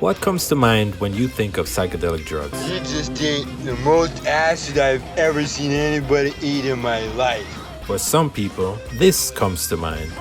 What comes to mind when you think of psychedelic drugs? You just ate the most acid I've ever seen anybody eat in my life. For some people, this comes to mind.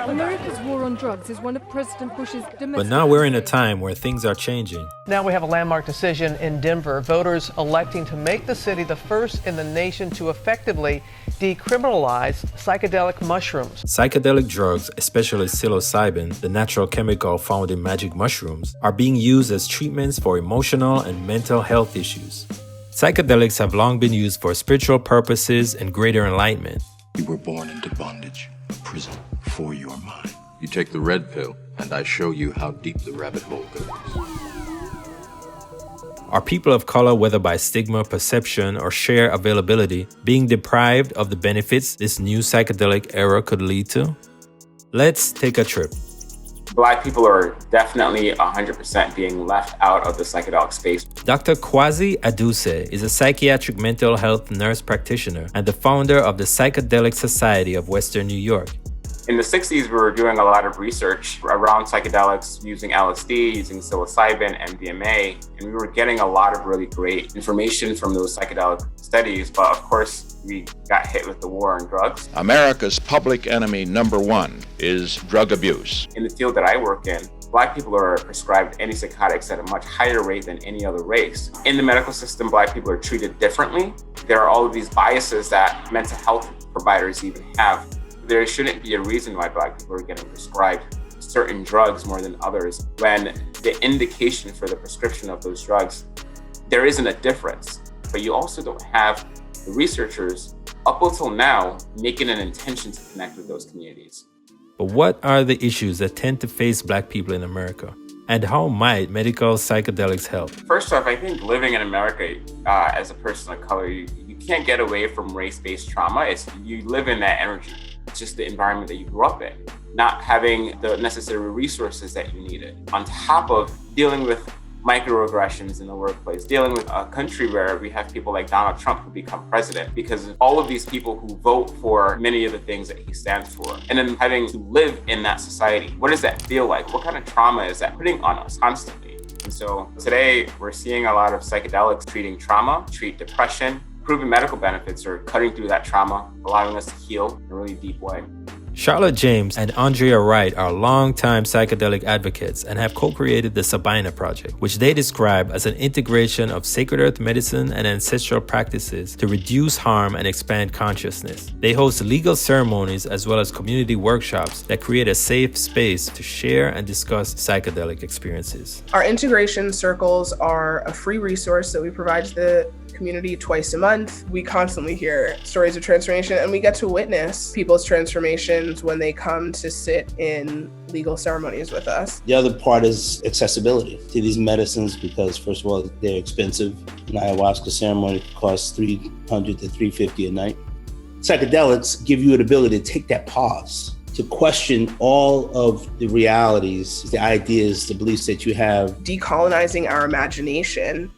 America's war on drugs is one of President Bush's domestic... But now we're in a time where things are changing. Now we have a landmark decision in Denver. Voters electing to make the city the first in the nation to effectively decriminalize psychedelic mushrooms. Psychedelic drugs, especially psilocybin, the natural chemical found in magic mushrooms, are being used as treatments for emotional and mental health issues. Psychedelics have long been used for spiritual purposes and greater enlightenment. You were born into bondage, a prison for your mind. You take the red pill, and I show you how deep the rabbit hole goes. Are people of color, whether by stigma, perception, or sheer availability, being deprived of the benefits this new psychedelic era could lead to? Let's take a trip. Black people are definitely 100% being left out of the psychedelic space. Dr. Kwasi Aduse is a psychiatric mental health nurse practitioner and the founder of the Psychedelic Society of Western New York. In the 60s, we were doing a lot of research around psychedelics using LSD, using psilocybin, MDMA, and we were getting a lot of really great information from those psychedelic studies. But of course, we got hit with the war on drugs. America's public enemy number one is drug abuse. In the field that I work in, Black people are prescribed antipsychotics at a much higher rate than any other race. In the medical system, Black people are treated differently. There are all of these biases that mental health providers even have. There shouldn't be a reason why Black people are getting prescribed certain drugs more than others when the indication for the prescription of those drugs, there isn't a difference. But you also don't have the researchers up until now making an intention to connect with those communities. But what are the issues that tend to face Black people in America? And how might medical psychedelics help? First off, I think living in America as a person of color, you can't get away from race-based trauma. You live in that energy. It's just the environment that you grew up in, not having the necessary resources that you needed. On top of dealing with microaggressions in the workplace, dealing with a country where we have people like Donald Trump who become president because of all of these people who vote for many of the things that he stands for. And then having to live in that society. What does that feel like? What kind of trauma is that putting on us constantly? And so today we're seeing a lot of psychedelics treating trauma, treat depression. Proven medical benefits are cutting through that trauma, allowing us to heal in a really deep way. Charlotte James and Andrea Wright are longtime psychedelic advocates and have co-created the Sabina Project, which they describe as an integration of sacred earth medicine and ancestral practices to reduce harm and expand consciousness. They host legal ceremonies as well as community workshops that create a safe space to share and discuss psychedelic experiences. Our integration circles are a free resource that we provide to the community twice a month. We constantly hear stories of transformation and we get to witness people's transformations when they come to sit in legal ceremonies with us. The other part is accessibility to these medicines because first of all, they're expensive. An ayahuasca ceremony costs $300 to $350 a night. Psychedelics give you an ability to take that pause, to question all of the realities, the ideas, the beliefs that you have. Decolonizing our imagination.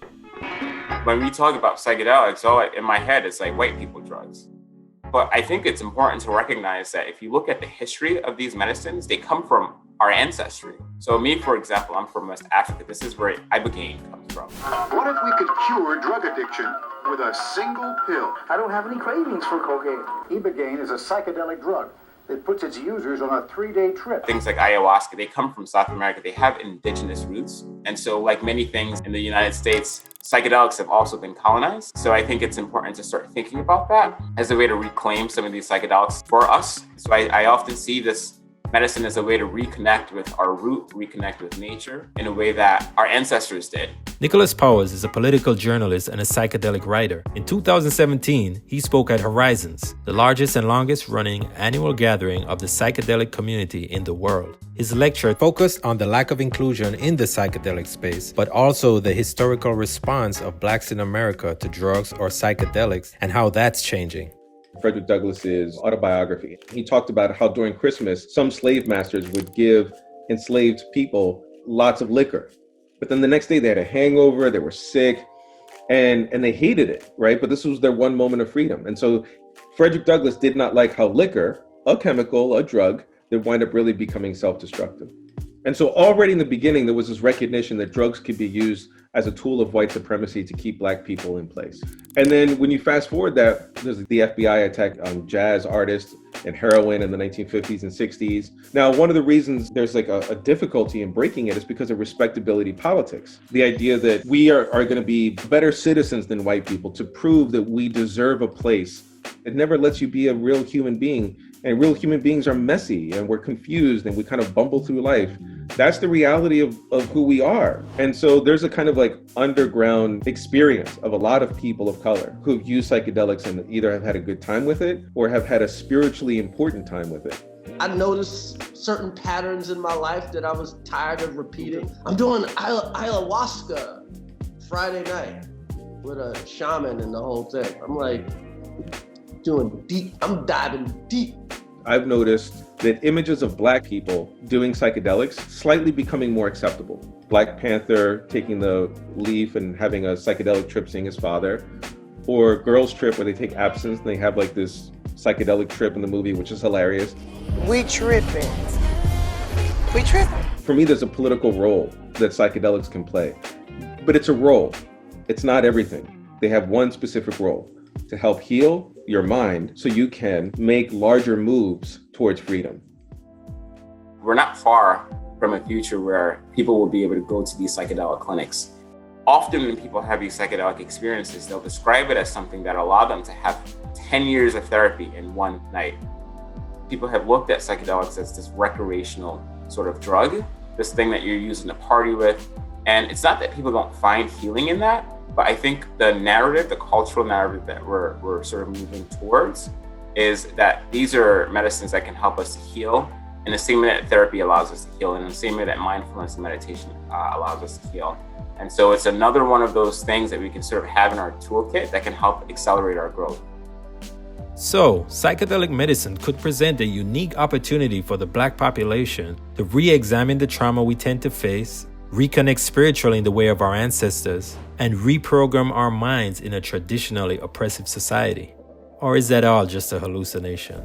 When we talk about psychedelics, all in my head is like white people drugs. But I think it's important to recognize that if you look at the history of these medicines, they come from our ancestry. So me, for example, I'm from West Africa. This is where Ibogaine comes from. What if we could cure drug addiction with a single pill? I don't have any cravings for cocaine. Ibogaine is a psychedelic drug that puts its users on a 3-day trip. Things like ayahuasca, they come from South America. They have indigenous roots. And so like many things in the United States, psychedelics have also been colonized. So I think it's important to start thinking about that as a way to reclaim some of these psychedelics for us. So I often see this medicine as a way to reconnect with our root, reconnect with nature in a way that our ancestors did. Nicholas Powers is a political journalist and a psychedelic writer. In 2017, he spoke at Horizons, the largest and longest running annual gathering of the psychedelic community in the world. His lecture focused on the lack of inclusion in the psychedelic space, but also the historical response of Blacks in America to drugs or psychedelics and how that's changing. Frederick Douglass's autobiography. He talked about how during Christmas, some slave masters would give enslaved people lots of liquor. But then the next day they had a hangover, they were sick, and they hated it, right? But this was their one moment of freedom. And so Frederick Douglass did not like how liquor, a chemical, a drug, that wind up really becoming self-destructive. And so already in the beginning, there was this recognition that drugs could be used as a tool of white supremacy to keep Black people in place. And then when you fast forward that, there's the FBI attack on jazz artists and heroin in the 1950s and 60s. Now, one of the reasons there's like a difficulty in breaking it is because of respectability politics. The idea that we are going to be better citizens than white people to prove that we deserve a place. It never lets you be a real human being. And real human beings are messy and we're confused and we kind of bumble through life. That's the reality of who we are. And so there's a kind of like underground experience of a lot of people of color who've used psychedelics and either have had a good time with it or have had a spiritually important time with it. I noticed certain patterns in my life that I was tired of repeating. I'm doing ayahuasca Friday night with a shaman and the whole thing. I'm like, I'm diving deep. I've noticed that images of Black people doing psychedelics slightly becoming more acceptable. Black Panther taking the leaf and having a psychedelic trip seeing his father, or Girls Trip where they take absinthe and they have like this psychedelic trip in the movie, which is hilarious. We tripping. For me, there's a political role that psychedelics can play, but it's a role. It's not everything. They have one specific role: to help heal your mind so you can make larger moves towards freedom. We're not far from a future where people will be able to go to these psychedelic clinics. Often when people have these psychedelic experiences, they'll describe it as something that allowed them to have 10 years of therapy in one night. People have looked at psychedelics as this recreational sort of drug, this thing that you're using to party with. And it's not that people don't find healing in that, but I think the narrative, the cultural narrative that we're sort of moving towards is that these are medicines that can help us to heal in the same way that therapy allows us to heal, and in the same way that mindfulness and meditation allows us to heal. And so it's another one of those things that we can sort of have in our toolkit that can help accelerate our growth. So, psychedelic medicine could present a unique opportunity for the Black population to re-examine the trauma we tend to face, reconnect spiritually in the way of our ancestors, and reprogram our minds in a traditionally oppressive society? Or is that all just a hallucination?